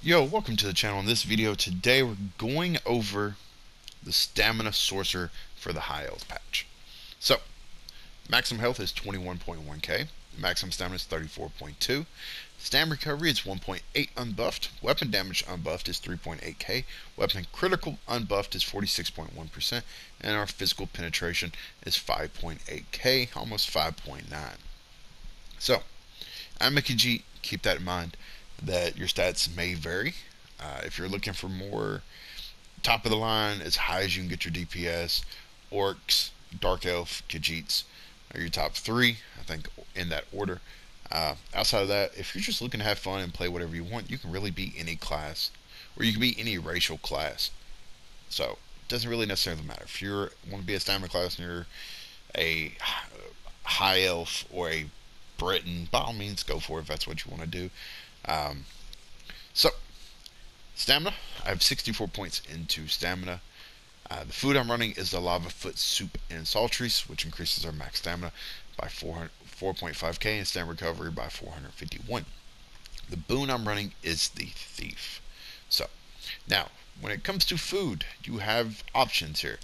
Yo, welcome to the channel. In this video today we're going over the Stamina Sorcerer for the high health patch. So, maximum health is 21.1k, maximum stamina is 34.2, stamina recovery is 1.8 unbuffed, weapon damage unbuffed is 3.8k, weapon critical unbuffed is 46.1%, and our physical penetration is 5.8k, almost 5.9. So, I'm a Khajiit, keep that in mind that your stats may vary. If you're looking for more top of the line, as high as you can get your DPS, Orcs, Dark Elf, Khajiits are your top three, I think, in that order. Outside of that, if you're just looking to have fun and play whatever you want, you can really be any class, or you can be any racial class. So, it doesn't really necessarily matter. If you want to be a stamina class and you're a high elf or a Briton, by all means, go for it if that's what you want to do. Um, so, stamina, I have 64 points into stamina. The food I'm running is the Lava Foot Soup and Saltries, which increases our max stamina by 4.5k and stamina recovery by 451. The boon I'm running is the Thief. So, now, when it comes to food, you have options here.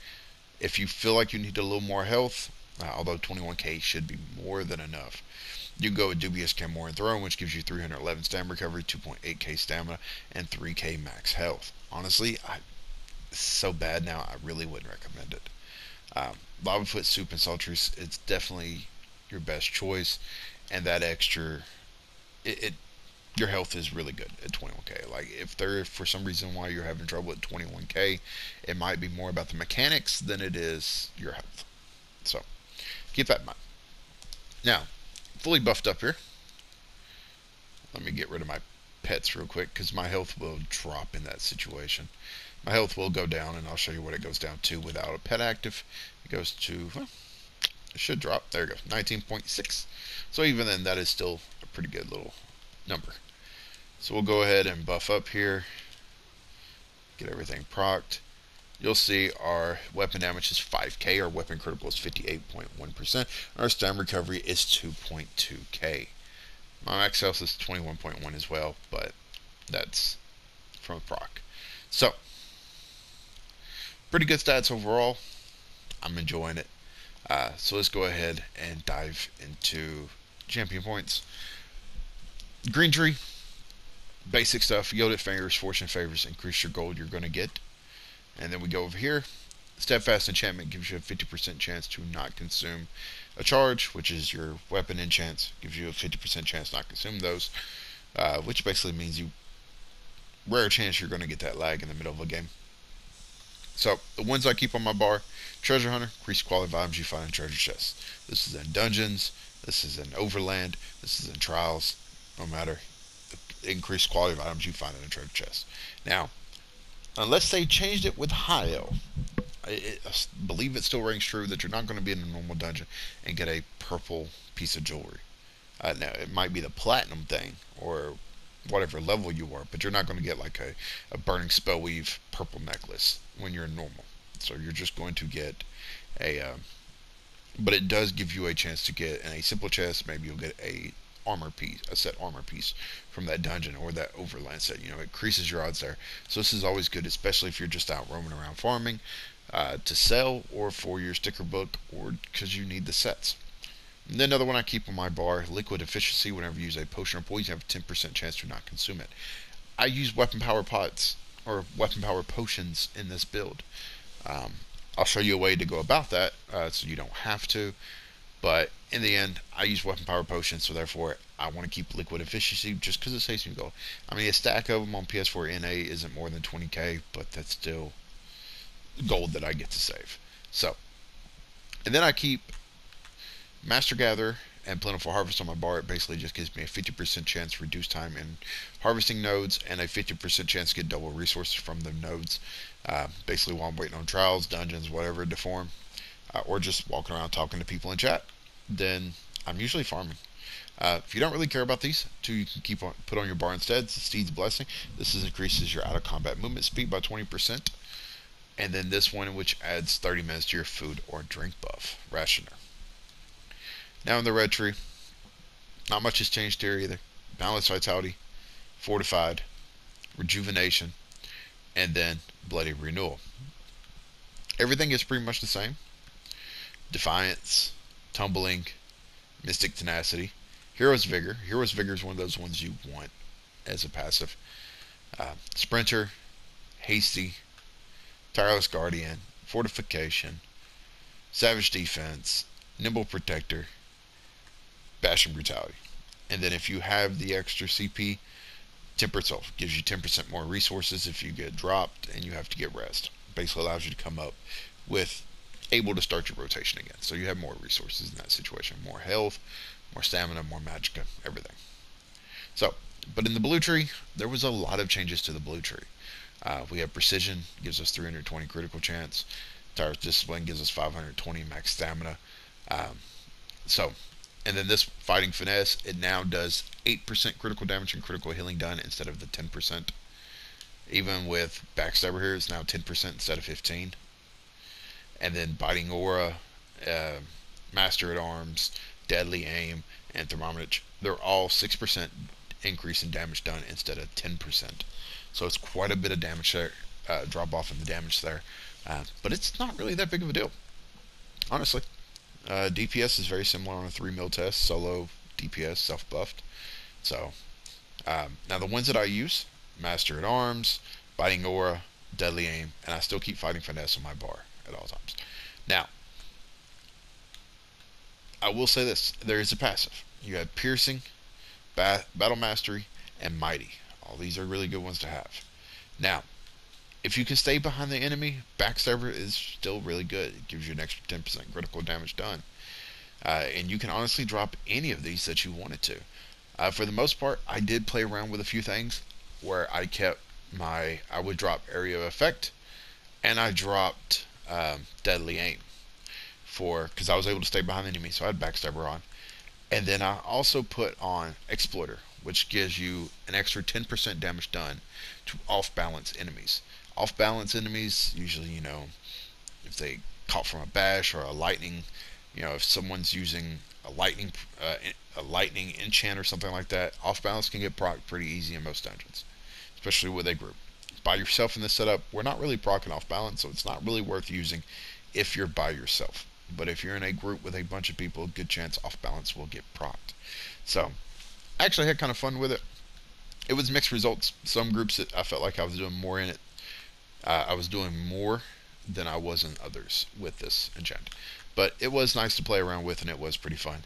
If you feel like you need a little more health, although 21k should be more than enough, you can go with Dubious Camorran Throne, which gives you 311 stamina recovery, 2.8k stamina, and 3k max health. Honestly, it's so bad now, I really wouldn't recommend it. Lava Foot Soup and Sultries, it's definitely your best choice, and that extra, it your health is really good at 21k. Like, if there, for some reason why you're having trouble at 21k, it might be more about the mechanics than it is your health. So, keep that in mind. Now, fully buffed up here. Let me get rid of my pets real quick because my health will drop in that situation. My health will go down, and I'll show you what it goes down to without a pet active. It goes to, well, it should drop. There we go, 19.6. So even then, that is still a pretty good little number. So we'll go ahead and buff up here, get everything procced. You'll see our weapon damage is 5k, our weapon critical is 58.1%, our stamina recovery is 2.2k. My max health is 21.1 as well, but that's from a proc. So, pretty good stats overall. I'm enjoying it. So let's go ahead and dive into champion points. Green tree, basic stuff. Yielded fingers, fortune favors, increase your gold you're going to get. And then we go over here. Steadfast enchantment gives you a 50% chance to not consume a charge, which is your weapon enchants. Gives you a 50% chance not consume those, which basically means you rare chance you're going to get that lag in the middle of a game. So, the ones I keep on my bar: Treasure Hunter, increase quality of items you find in treasure chests. This is in dungeons, this is in overland, this is in trials, no matter. Increase quality of items you find in a treasure chest. Now, unless they changed it with high elf, I believe it still rings true that you're not going to be in a normal dungeon and get a purple piece of jewelry. Now, it might be the platinum thing, or whatever level you are, but you're not going to get like a burning spellweave purple necklace when you're normal. So you're just going to get but it does give you a chance to get in a simple chest. Maybe you'll get a armor piece, a set armor piece from that dungeon or that overland set. You know, it increases your odds there. So this is always good, especially if you're just out roaming around farming, to sell, or for your sticker book, or because you need the sets. And then another one I keep on my bar: liquid efficiency. Whenever you use a potion or poison, you have a 10% chance to not consume it. I use weapon power pots or weapon power potions in this build. Um, I'll show you a way to go about that, so you don't have to. But in the end, I use weapon power potions, so therefore I want to keep liquid efficiency just because it saves me gold. I mean, a stack of them on PS4 NA isn't more than 20k, but that's still gold that I get to save. So, and then I keep Master Gatherer and Plentiful Harvest on my bar. It basically just gives me a 50% chance to reduce time in harvesting nodes and a 50% chance to get double resources from the nodes. Basically, while I'm waiting on trials, dungeons, whatever to form, or just walking around talking to people in chat, then I'm usually farming. If you don't really care about these two, you can put on your bar instead. It's Steed's Blessing. This increases your out of combat movement speed by 20%. And then this one, which adds 30 minutes to your food or drink buff, Rationer. Now in the red tree, not much has changed here either. Balanced Vitality, Fortified, Rejuvenation, and then Bloody Renewal. Everything is pretty much the same. Defiance, Tumbling, Mystic Tenacity, Hero's Vigor. Hero's Vigor is one of those ones you want as a passive. Sprinter, Hasty, Tireless Guardian, Fortification, Savage Defense, Nimble Protector, Bash and Brutality. And then if you have the extra CP, Temper itself gives you 10% more resources if you get dropped and you have to get rest. Basically allows you to come up with able to start your rotation again. So you have more resources in that situation. More health, more stamina, more magicka, everything. So, but in the blue tree, there was a lot of changes to the blue tree. We have Precision, gives us 320 critical chance. Tireless Discipline gives us 520 max stamina. Um, so, and then this Fighting Finesse, it now does 8% critical damage and critical healing done instead of the 10%. Even with Backstabber here, it's now 10% instead of 15. And then Biting Aura, Master at Arms, Deadly Aim, and Thermometer, they're all 6% increase in damage done instead of 10%. So it's quite a bit of damage there, drop off in the damage there. But it's not really that big of a deal, honestly. DPS is very similar on a 3 mil test, solo DPS, self-buffed. So, now the ones that I use, Master at Arms, Biting Aura, Deadly Aim, and I still keep Fighting Finesse on my bar at all times. Now, I will say this, there is a passive. You have Piercing, Battle Mastery, and Mighty. All these are really good ones to have. Now, if you can stay behind the enemy, Backstabber is still really good. It gives you an extra 10% critical damage done. And you can honestly drop any of these that you wanted to. For the most part, I did play around with a few things where I would drop Area of Effect, and I dropped Deadly Aim because I was able to stay behind the enemy, so I had Backstabber on. And then I also put on Exploiter, which gives you an extra 10% damage done to off-balance enemies. Off-balance enemies, usually, if they caught from a bash or a lightning, if someone's using a lightning enchant or something like that, off-balance can get proc pretty easy in most dungeons, especially with a group. By yourself in this setup, we're not really proccing off-balance, so it's not really worth using if you're by yourself. But if you're in a group with a bunch of people, good chance off-balance will get procced. So, I actually had kind of fun with it. It was mixed results. Some groups I felt like I was doing more in it. I was doing more than I was in others with this enchant. But it was nice to play around with, and it was pretty fun.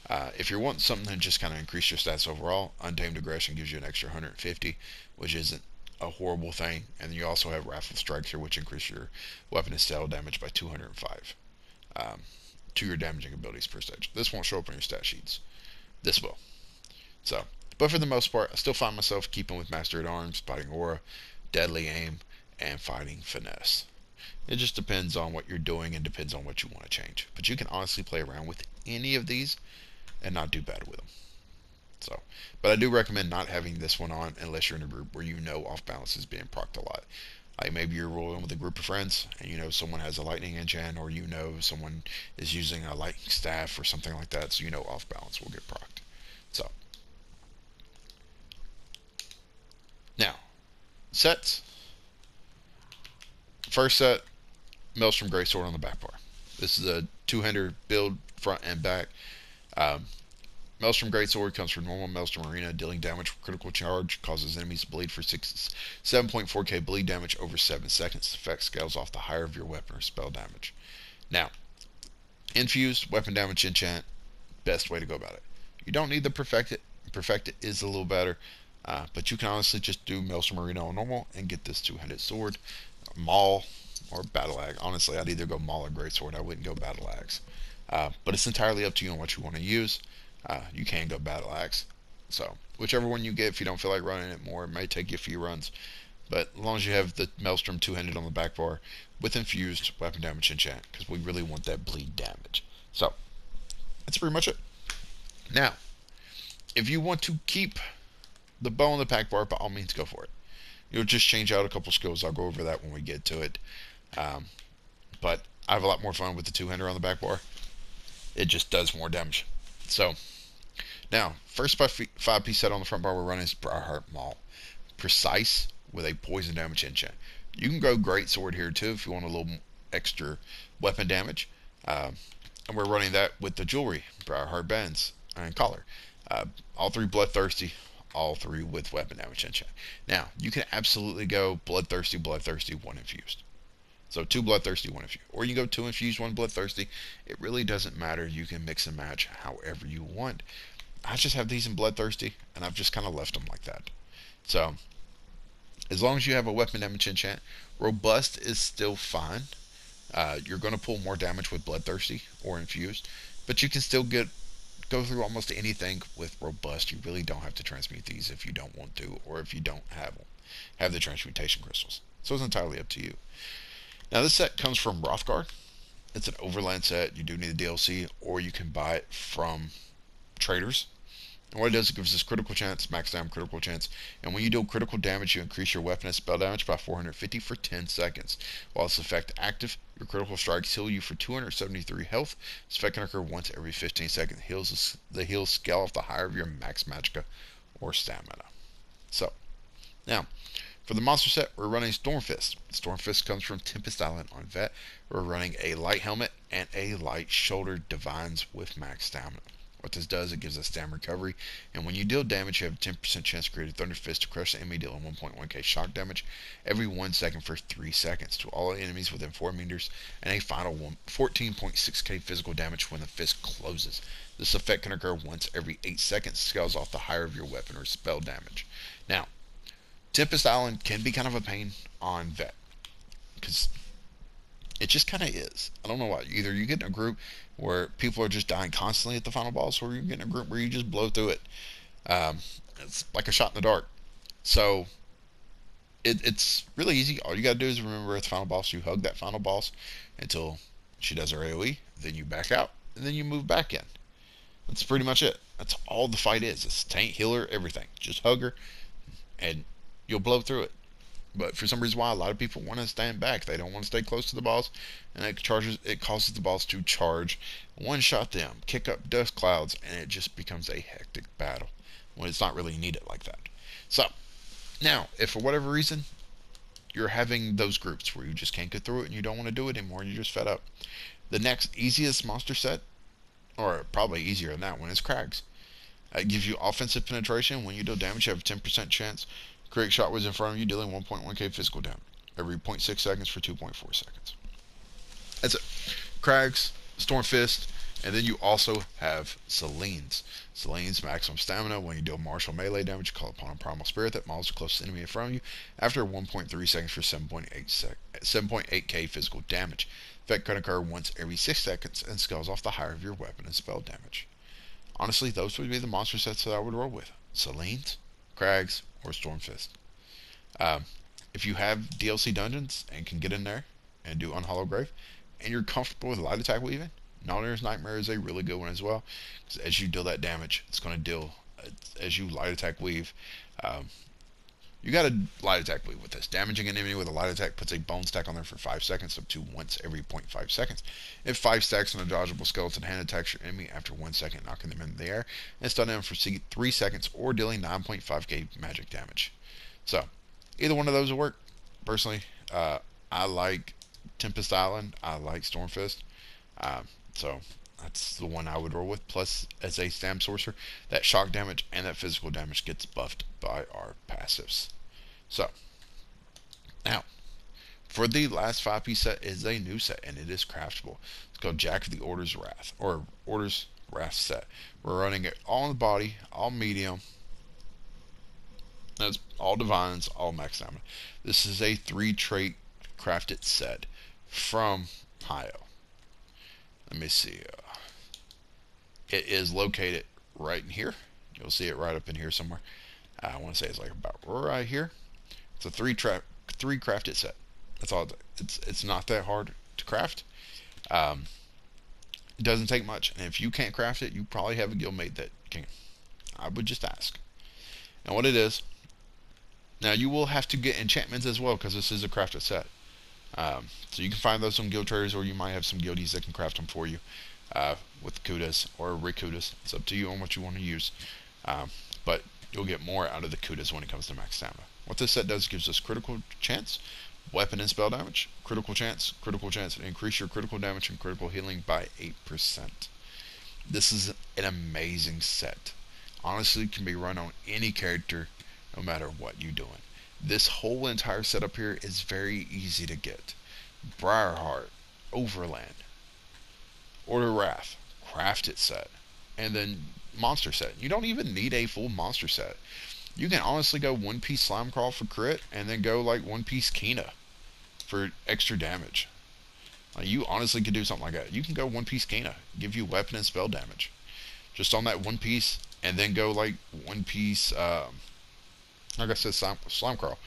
If you're wanting something to just kind of increase your stats overall, Untamed Aggression gives you an extra 150, which isn't a horrible thing. And then you also have Wrathful Strikes here, which increase your weapon and style damage by 205 to your damaging abilities per stage. This won't show up on your stat sheets. This will. So, but for the most part, I still find myself keeping with Master at Arms, Biting Aura, Deadly Aim, and Fighting Finesse. It just depends on what you're doing and depends on what you want to change. But you can honestly play around with any of these and not do bad with them. So, but I do recommend not having this one on unless you're in a group where off balance is being procced a lot. Like maybe you're rolling with a group of friends and someone has a lightning enchant, or someone is using a lightning staff or something like that, so off balance will get procced. So, now, sets. First set, Maelstrom Greatsword on the back bar. This is a two-hander build, front and back. Maelstrom Greatsword comes from normal Maelstrom Arena, dealing damage for critical charge, causes enemies to bleed for 7.4k bleed damage over 7 seconds. Effect scales off the higher of your weapon or spell damage. Now, infused weapon damage enchant, best way to go about it. You don't need the Perfect It. Perfect It is a little better, but you can honestly just do Maelstrom Arena on normal and get this two-handed sword, Maul, or Battle Axe. Honestly, I'd either go Maul or Greatsword. I wouldn't go Battle Axe. But it's entirely up to you on what you want to use. You can go Battle Axe. So, whichever one you get, if you don't feel like running it more, it may take you a few runs. But as long as you have the Maelstrom two-handed on the back bar with infused weapon damage enchant, because we really want that bleed damage. So, that's pretty much it. Now, if you want to keep the bow on the pack bar, by all means go for it. You'll just change out a couple skills. I'll go over that when we get to it. But I have a lot more fun with the two-hander on the back bar. It just does more damage. So, now, first 5-piece set on the front bar we're running is Briarheart Maul. Precise with a poison damage enchant. You can go great sword here too if you want a little extra weapon damage. And we're running that with the jewelry, Briarheart bands, and collar. All three bloodthirsty, all three with weapon damage enchant. Now, you can absolutely go bloodthirsty, one infused. So 2 bloodthirsty, 1 infused. Or you go 2 infused, 1 bloodthirsty. It really doesn't matter. You can mix and match however you want. I just have these in bloodthirsty, and I've just kind of left them like that. So, as long as you have a weapon damage enchant, robust is still fine. You're going to pull more damage with bloodthirsty or infused, but you can still go through almost anything with robust. You really don't have to transmute these if you don't want to, or if you don't have the transmutation crystals. So it's entirely up to you. Now this set comes from Rothgard. It's an overland set. You do need the DLC, or you can buy it from traders. And what it does, it gives us critical chance, max down critical chance, and when you deal critical damage, you increase your weapon and spell damage by 450 for 10 seconds. While this effect active, your critical strikes heal you for 273 health. This effect can occur once every 15 seconds. The heals scale off the higher of your max magicka or stamina. So, now, for the monster set, we're running Stormfist. Stormfist comes from Tempest Island on Vet. We're running a light helmet and a light shoulder divines with max stamina. What this does, it gives us stam recovery, and when you deal damage, you have a 10% chance to create a Thunder Fist to crush the enemy, dealing 1.1k shock damage every 1 second for 3 seconds to all enemies within 4 meters, and a final 14.6k physical damage when the fist closes. This effect can occur once every 8 seconds, scales off the higher of your weapon or spell damage. Now, Tempest Island can be kind of a pain on Vet, because it just kind of is. I don't know why. Either you get in a group where people are just dying constantly at the final boss, or you get in a group where you just blow through it. It's like a shot in the dark. So it's really easy. All you gotta do is remember at the final boss, you hug that final boss until she does her AoE, then you back out, and then you move back in. That's pretty much it. That's all the fight is. It's tank, healer, everything. Just hug her, and you'll blow through it. But for some reason why, a lot of people want to stand back. They don't want to stay close to the boss, and it causes the boss to charge, one-shot them, kick up dust clouds, and it just becomes a hectic battle when it's not really needed like that. So, now, if for whatever reason you're having those groups where you just can't get through it and you don't want to do it anymore and you're just fed up, the next easiest monster set, or probably easier than that one, is Crags. It gives you offensive penetration. When you deal damage, you have a 10% chance. Create shot was in front of you, dealing 1.1k physical damage every 0.6 seconds for 2.4 seconds. That's it. Crags, Stormfist, and then you also have Celine's. Celine's maximum stamina. When you deal martial melee damage, you call upon a primal spirit that mauls the closest enemy in front of you after 1.3 seconds for 7.8k physical damage. Effect can occur once every 6 seconds and scales off the higher of your weapon and spell damage. Honestly, those would be the monster sets that I would roll with. Celine's, Crags, or Stormfist. If you have DLC dungeons and can get in there and do Unhallowed Grave, and you're comfortable with light attack weaving, Nightmare's Nightmare is a really good one as well. Because as you deal that damage, it's going to deal, as you light attack weave, you got to light attack weave with this. Damaging an enemy with a light attack puts a bone stack on there for 5 seconds, up to once every 0.5 seconds. If 5 stacks on a dodgeable skeleton hand attacks your enemy after 1 second, knocking them in the air, and stun them for 3 seconds, or dealing 9.5k magic damage. So, either one of those will work. Personally, I like Tempest Island. I like Stormfist. So, that's the one I would roll with. Plus, as a Stam Sorcerer, that shock damage and that physical damage gets buffed by our passives. So, now, for the last 5-piece set is a new set, and it is craftable. It's called Jack of the Order's Wrath, or Order's Wrath set. We're running it all in the body, all medium. That's all divines, all max stamina. This is a 3-trait crafted set from Hio. Let me see. It is located right in here. You'll see it right up in here somewhere. I want to say it's like about right here. It's a 3 crafted set. That's all. It's not that hard to craft. It doesn't take much, and if you can't craft it, you probably have a guildmate that can. I would just ask. And what it is. Now you will have to get enchantments as well, because this is a crafted set. So you can find those on guild traders, or you might have some guildies that can craft them for you with kudas or rikudas. It's up to you on what you want to use. But you'll get more out of the kudas when it comes to max stamina. What this set does gives us critical chance, weapon and spell damage, critical chance, and increase your critical damage and critical healing by 8%. This is an amazing set. Honestly, can be run on any character, no matter what you're doing. This whole entire setup here is very easy to get. Briarheart, Overland, Order Wrath, Crafted set, and then Monster set. You don't even need a full monster set. You can honestly go one piece Slimecrawl for crit, and then go like one piece Kina for extra damage. You honestly could do something like that. You can go one piece Kina, give you weapon and spell damage, just on that one piece, and then go like one piece, like I said, Slimecrawl.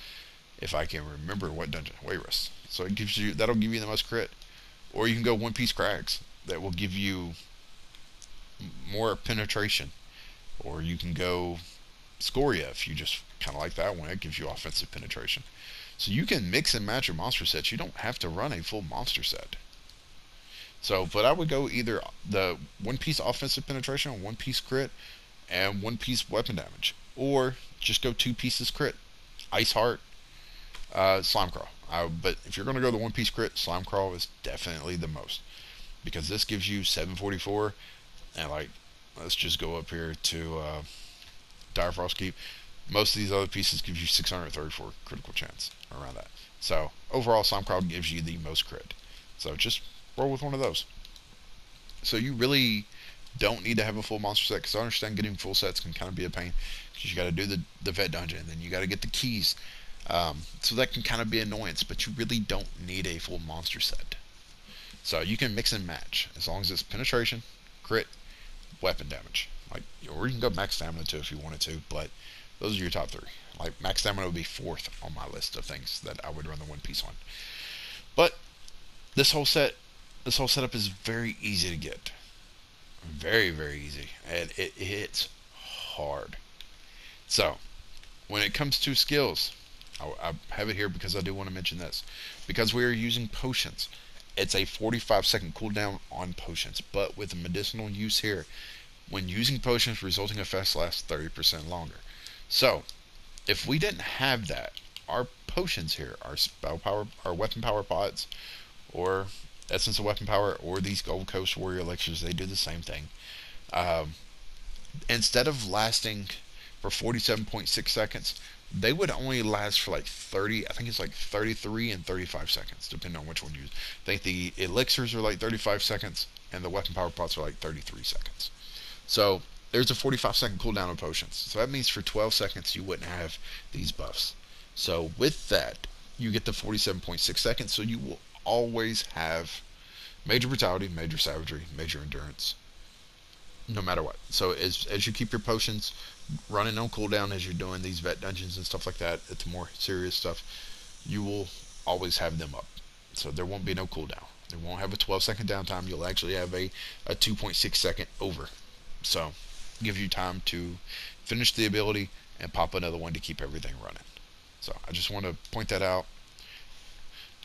If I can remember what dungeon, Wayrus. So it gives you, that'll give you the most crit. Or you can go one piece Crags, that will give you more penetration. Or you can go Scoria if you just kind of like that one. It gives you offensive penetration. So you can mix and match your monster sets. You don't have to run a full monster set. So, but I would go either the one piece offensive penetration, one piece crit, and one piece weapon damage. Or just go two pieces crit. Ice Heart, Slimecrawl. But if you're going to go the one piece crit, Slimecrawl is definitely the most. Because this gives you 744, and like, let's just go up here to Dire Frost Keep. Most of these other pieces give you 634 critical chance around that. So overall, Slimecrawl gives you the most crit. So just roll with one of those. So you really don't need to have a full monster set, because I understand getting full sets can kind of be a pain, because you got to do the vet dungeon, and then you got to get the keys. So that can kind of be annoyance, but you really don't need a full monster set. So you can mix and match as long as it's penetration, crit, weapon damage. Like, or you can go max stamina too if you wanted to, but those are your top three. Like, max stamina would be 4th on my list of things that I would run the one piece on. But this whole setup is very easy to get. Very, very easy, and it hits hard. So when it comes to skills, I have it here because I do want to mention this. Because we are using potions, it's a 45-second cooldown on potions, but with the medicinal use here, when using potions, resulting effects last 30% longer. So if we didn't have that, our potions here, our spell power, our weapon power pods, or essence of weapon power, or these Gold Coast Warrior elixirs, they do the same thing. Instead of lasting for 47.6 seconds, they would only last for like 30, I think it's like 33 and 35 seconds, depending on which one you use. I think the elixirs are like 35 seconds, and the weapon power pots are like 33 seconds. So there's a 45-second cooldown of potions. So that means for 12 seconds you wouldn't have these buffs. So with that, you get the 47.6 seconds, so you will always have major brutality, major savagery, major endurance, no matter what. So as you keep your potions running on cooldown, as you're doing these vet dungeons and stuff like that, it's more serious stuff, you will always have them up. So there won't be no cooldown. They won't have a 12-second downtime. You'll actually have a 2.6 second over. So give you time to finish the ability and pop another one to keep everything running. So I just want to point that out.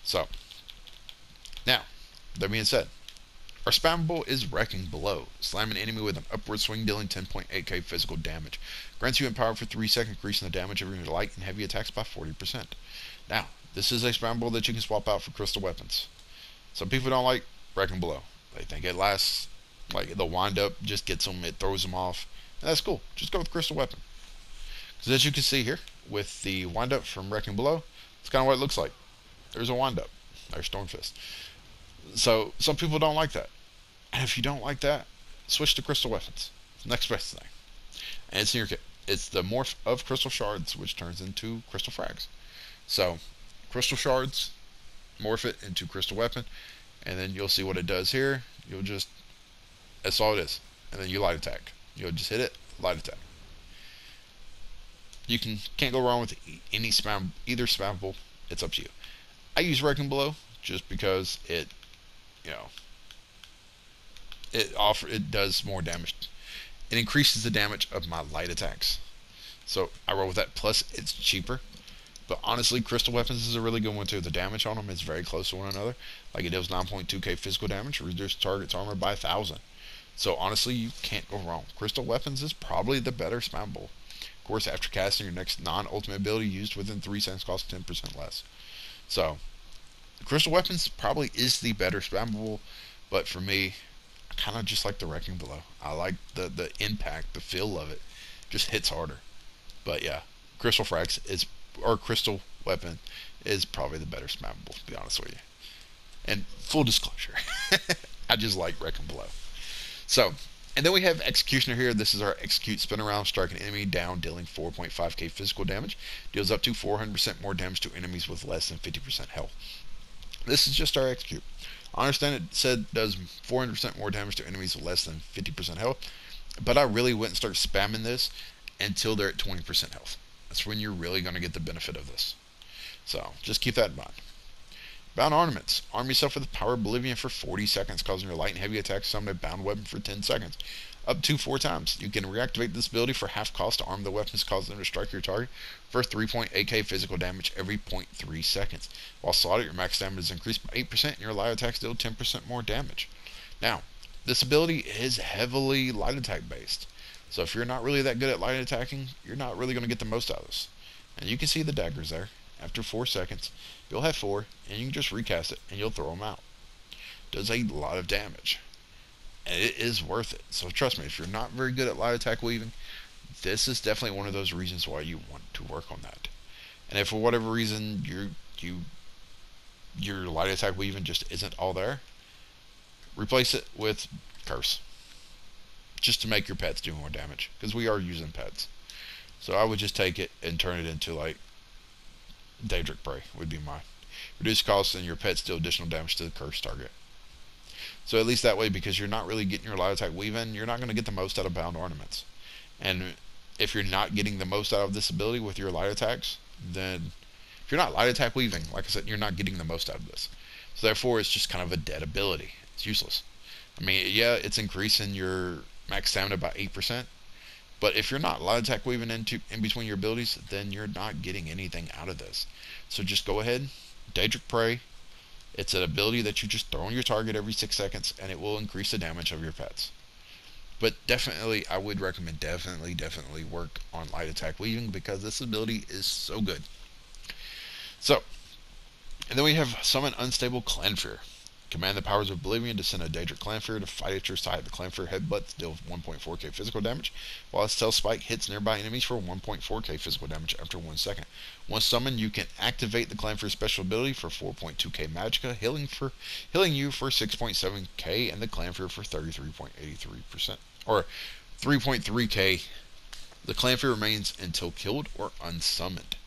So now, that being said, our spammable is Wrecking Blow. Slam an enemy with an upward swing, dealing 10.8k physical damage. Grants you empower for 3 seconds, increasing the damage of your light and heavy attacks by 40%. Now, this is a spammable that you can swap out for crystal weapons. Some people don't like Wrecking Blow. They think it lasts, like the wind up just gets them, it throws them off. And that's cool. Just go with crystal weapon. Because as you can see here, with the wind up from Wrecking Blow, it's kind of what it looks like. There's a wind up. There's Stormfist. So some people don't like that, and if you don't like that, switch to crystal weapons. It's the next best thing, and it's in your kit. It's the morph of crystal shards, which turns into crystal frags. So crystal shards, morph it into crystal weapon, and then you'll see what it does here. You'll just, that's all it is, and then you light attack. You'll just hit it, light attack. You can't go wrong with any either spammable. It's up to you. I use Wrecking Blow just because it, it does more damage. It increases the damage of my light attacks. So I roll with that. Plus, it's cheaper. But honestly, crystal weapons is a really good one too. The damage on them is very close to one another. Like, it deals 9.2k physical damage, reduce target's armor by 1,000. So honestly, you can't go wrong. Crystal weapons is probably the better spammable. Of course, after casting, your next non-ultimate ability used within 3 seconds costs 10% less. So, Crystal Weapons probably is the better spammable, but for me, I kind of just like the Wrecking Blow. I like the impact, the feel of it. Just hits harder. But yeah, Crystal Frags is, or Crystal Weapon is probably the better spammable, to be honest with you. And full disclosure, I just like Wrecking Blow. So, and then we have Executioner here. This is our Execute Spin Around, strike an enemy down, dealing 4.5k physical damage. Deals up to 400% more damage to enemies with less than 50% health. This is just our Execute. I understand it said does 400% more damage to enemies with less than 50% health, but I really wouldn't start spamming this until they're at 20% health. That's when you're really going to get the benefit of this. So, just keep that in mind. Bound Ornaments. Arm yourself with the power of Oblivion for 40 seconds, causing your light and heavy attacks to summon a bound weapon for 10 seconds. Up to 4 times. You can reactivate this ability for half cost to arm the weapons, cause them to strike your target for 3.8k physical damage every 0.3 seconds. While slotted, your max damage is increased by 8% and your light attacks deal 10% more damage. Now, this ability is heavily light attack based. So if you're not really that good at light attacking, you're not really going to get the most out of this. And you can see the daggers there. After 4 seconds, you'll have 4, and you can just recast it, and you'll throw them out. Does a lot of damage, and it is worth it. So trust me, if you're not very good at light attack weaving, this is definitely one of those reasons why you want to work on that. And if for whatever reason your light attack weaving just isn't all there, replace it with Curse, just to make your pets do more damage, because we are using pets. So I would just take it and turn it into like Daedric Prey would be mine. Reduce costs and your pets deal additional damage to the cursed target. So at least that way, because you're not really getting your light attack weave-in, you're not going to get the most out of Bound Ornaments. And if you're not getting the most out of this ability with your light attacks, then if you're not light attack weaving, like I said, you're not getting the most out of this. So therefore, it's just kind of a dead ability. It's useless. I mean, yeah, it's increasing your max stamina by 8%, but if you're not light attack weaving in between your abilities, then you're not getting anything out of this. So just go ahead, Daedric Prey. It's an ability that you just throw on your target every 6 seconds, and it will increase the damage of your pets. But definitely, I would recommend definitely work on light attack weaving, because this ability is so good. So, and then we have Summon Unstable Clanfear. Command the powers of Oblivion to send a Daedric Clanfear to fight at your side. The Clanfear headbutts deal 1.4k physical damage, while its tail spike hits nearby enemies for 1.4k physical damage after 1 second. Once summoned, you can activate the Clanfear's special ability for 4.2k magicka, healing you for 6.7k, and the Clanfear for 33.83%, or 3.3k. The Clanfear remains until killed or unsummoned.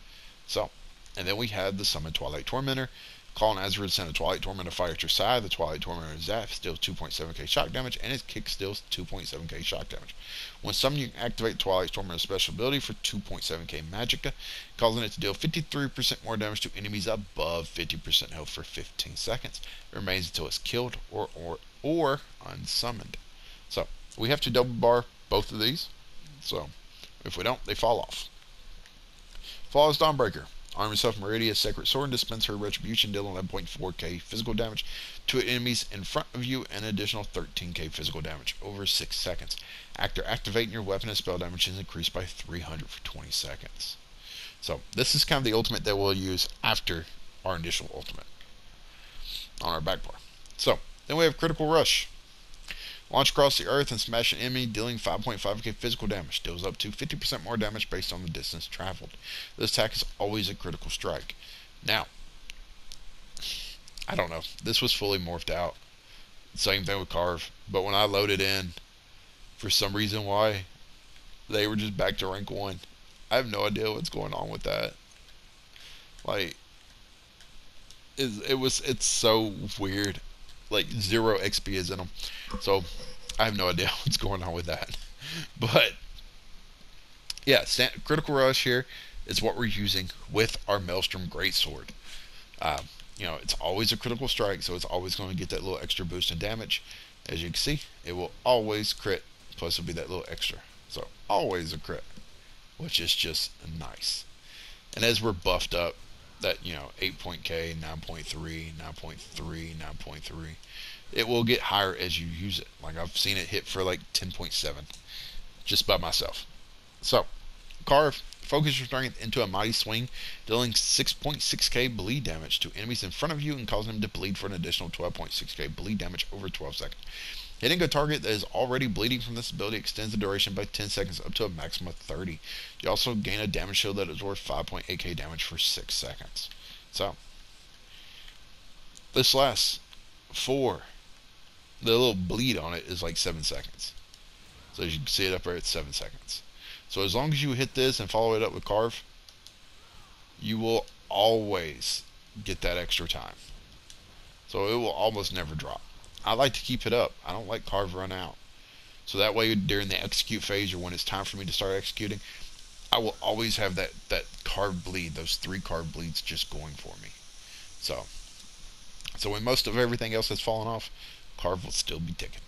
So, and then we have the Summon Twilight Tormentor. Call an Azure to send a Twilight Tormentor to fight at your side. The Twilight Tormentor Zap deals 2.7k shock damage, and its kick deals 2.7k shock damage. When summoned, you can activate Twilight Tormentor's special ability for 2.7k magicka, causing it to deal 53% more damage to enemies above 50% health for 15 seconds. It remains until it's killed or unsummoned. So, we have to double bar both of these. So, if we don't, they fall off. Flawless Dawnbreaker. Arm yourself Meridia's Sacred Sword and dispense her Retribution, dealing 11.4k physical damage to enemies in front of you and an additional 13k physical damage over 6 seconds. After activating your weapon, and spell damage is increased by 300 for 20 seconds. So this is kind of the ultimate that we'll use after our initial ultimate on our back bar. So then we have Critical Rush. Launch across the earth and smash an enemy, dealing 5.5k physical damage. Deals up to 50% more damage based on the distance traveled. This attack is always a critical strike. Now, I don't know. This was fully morphed out. Same thing with Carve. But when I loaded in, for some reason why, they were just back to rank 1. I have no idea what's going on with that. Like, it's so weird. Like 0 XP is in them. So I have no idea what's going on with that. But yeah, Critical Rush here is what we're using with our Maelstrom Greatsword. You know, it's always a critical strike, so it's always going to get that little extra boost in damage. As you can see, it will always crit, plus it'll be that little extra. So always a crit, which is just nice. And as we're buffed up, that, you know, 8.k, 9.3, 9.3, 9.3, it will get higher as you use it. Like I've seen it hit for like 10.7 just by myself. So Carve. Focus your strength into a mighty swing, dealing 6.6k bleed damage to enemies in front of you and causing them to bleed for an additional 12.6k bleed damage over 12 seconds. Hitting a target that is already bleeding from this ability extends the duration by 10 seconds up to a maximum of 30. You also gain a damage shield that absorbs 5.8k damage for 6 seconds. So, this lasts for, the little bleed on it is like 7 seconds. So as you can see it up there, it's 7 seconds. So as long as you hit this and follow it up with Carve, you will always get that extra time. So it will almost never drop. I like to keep it up. I don't like Carve run out. So that way during the execute phase or when it's time for me to start executing, I will always have that Carve bleed, those 3 Carve bleeds just going for me. So when most of everything else has fallen off, Carve will still be ticking.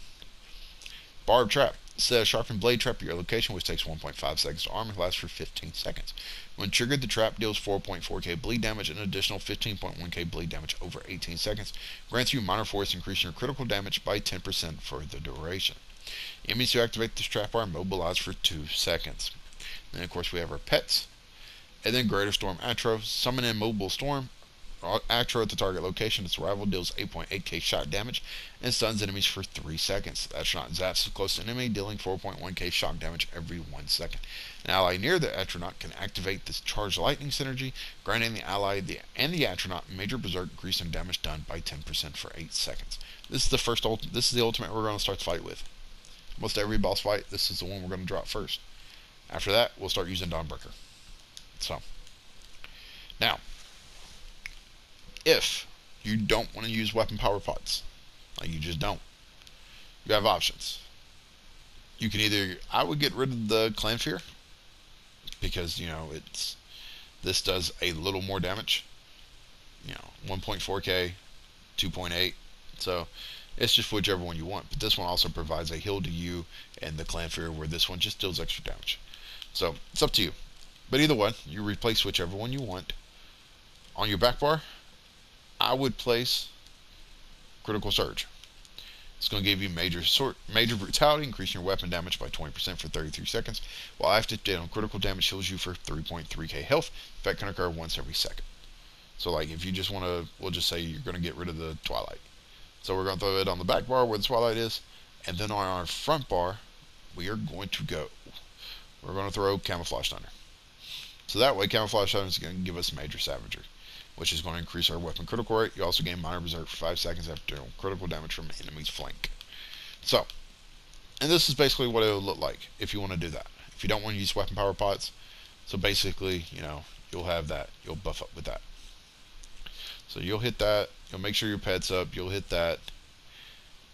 Barb Trap. Set a sharpened blade trap at your location, which takes 1.5 seconds to arm and lasts for 15 seconds. When triggered, the trap deals 4.4k bleed damage and an additional 15.1k bleed damage over 18 seconds. Grants you minor force, increasing your critical damage by 10% for the duration. Enemies who activate this trap are immobilized for 2 seconds. Then, of course, we have our pets. And then Greater Storm Atro. Summon an Immobile Storm Atro at the target location. Its rival deals 8.8k shock damage and stuns enemies for 3 seconds. The astronaut zaps the closest enemy, dealing 4.1k shock damage every 1 second. An ally near the astronaut can activate this charged lightning synergy, granting the ally and the astronaut major berserk, increasing damage done by 10% for 8 seconds. This is the ultimate we're going to start the fight with. Almost every boss fight, this is the one we're going to drop first. After that, we'll start using Dawnbreaker. So, now, if you don't want to use weapon power pots, like you just don't, you have options. You can either, I would get rid of the Clan Fear, because, you know, this does a little more damage. You know, 1.4k, 2.8, so it's just whichever one you want. But this one also provides a heal to you and the Clan Fear, where this one just deals extra damage. So it's up to you. But either one, you replace whichever one you want. On your back bar, I would place Critical Surge. It's going to give you major brutality, increasing your weapon damage by 20% for 33 seconds, while active down critical damage heals you for 3.3k health. Effect can occur once every second. So like if you just want to, we'll just say you're going to get rid of the Twilight. So we're going to throw it on the back bar where the Twilight is, and then on our front bar, we're going to throw Camouflage Thunder. So that way Camouflage Thunder is going to give us Major Savagery, which is going to increase our weapon critical rate. You also gain minor berserk for 5 seconds after critical damage from an enemy's flank. So, and this is basically what it will look like if you want to do that. If you don't want to use weapon power pots, so basically, you know, you'll have that. You'll buff up with that. So you'll hit that. You'll make sure your pet's up. You'll hit that.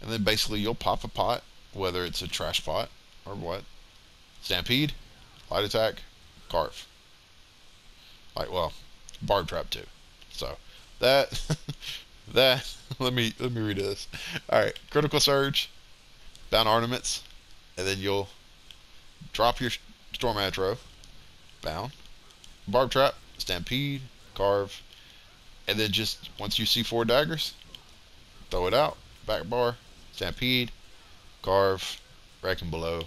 And then basically you'll pop a pot, whether it's a trash pot or what. Stampede, Light Attack, Carve. Like, well, Barb Trap too. So that let me read this. Alright, Critical Surge, Bound Ornaments, and then you'll drop your Storm Atro, Bound, Barb Trap, Stampede, Carve, and then just once you see 4 daggers, throw it out, back bar, Stampede, Carve, Wrecking Below,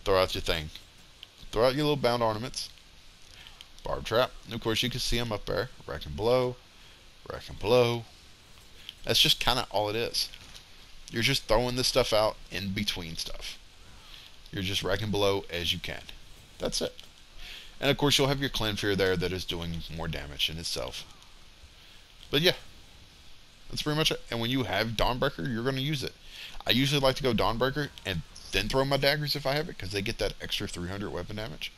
throw out your thing. Throw out your little Bound Ornaments, Barb Trap, and of course you can see them up there, Wrecking Below, Wrecking Below. That's just kind of all it is. You're just throwing this stuff out in between stuff. You're just Wrecking Below as you can. That's it. And of course you'll have your Clan Fear there that is doing more damage in itself. But yeah, that's pretty much it. And when you have Dawnbreaker, you're going to use it. I usually like to go Dawnbreaker and then throw my daggers if I have it, because they get that extra 300 weapon damage.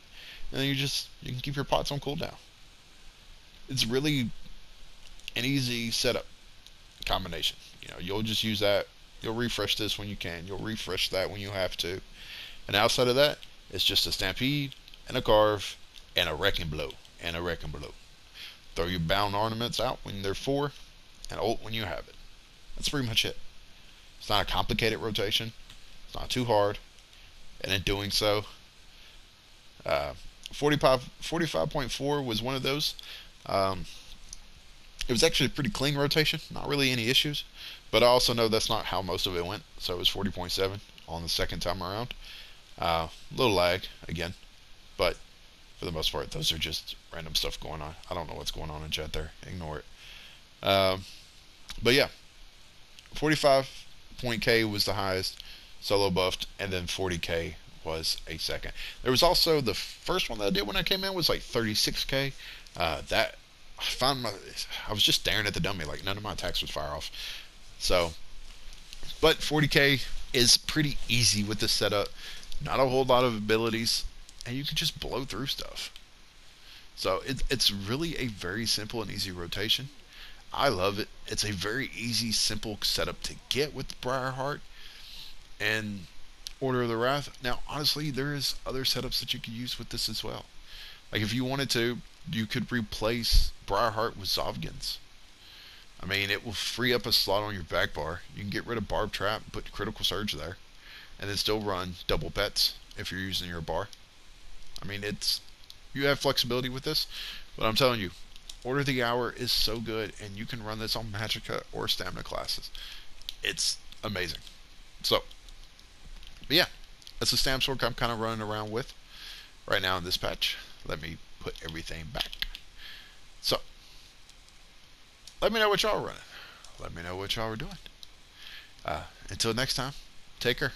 And then you can keep your pots on cooldown. It's really an easy setup combination. You know, you'll just use that. You'll refresh this when you can. You'll refresh that when you have to. And outside of that, it's just a Stampede and a Carve and a Wrecking Blow and a Wrecking Blow. Throw your Bound Ornaments out when they're 4 and ult when you have it. That's pretty much it. It's not a complicated rotation. It's not too hard. And in doing so, 45.4 was one of those. It was actually a pretty clean rotation, not really any issues, but I also know that's not how most of it went, so it was 40.7 on the second time around. Little lag, again, for the most part. Those are just random stuff going on. I don't know what's going on in chat there. Ignore it. But yeah, 45 point K was the highest solo buffed, and then 40K was a second. There was also the first one that I did when I came in was like 36K. That I was just staring at the dummy, like none of my attacks would fire off. So, but 40K is pretty easy with this setup. Not a whole lot of abilities, and you can just blow through stuff. So it's really a very simple and easy rotation. I love it. It's a very easy, simple setup to get with Briarheart and Order of the Wrath. Now, honestly, there is other setups that you could use with this as well. Like if you wanted to, you could replace Briarheart with Zovgans. I mean, it will free up a slot on your back bar. You can get rid of Barb Trap, put Critical Surge there, and then still run double pets if you're using your bar. I mean, you have flexibility with this, but I'm telling you, Order of the Hour is so good, and you can run this on Magicka or Stamina classes. It's amazing. So, but yeah, that's the Stam Sword I'm kind of running around with right now in this patch. Let me put everything back. So, let me know what y'all are running. Let me know what y'all are doing. Until next time, take care.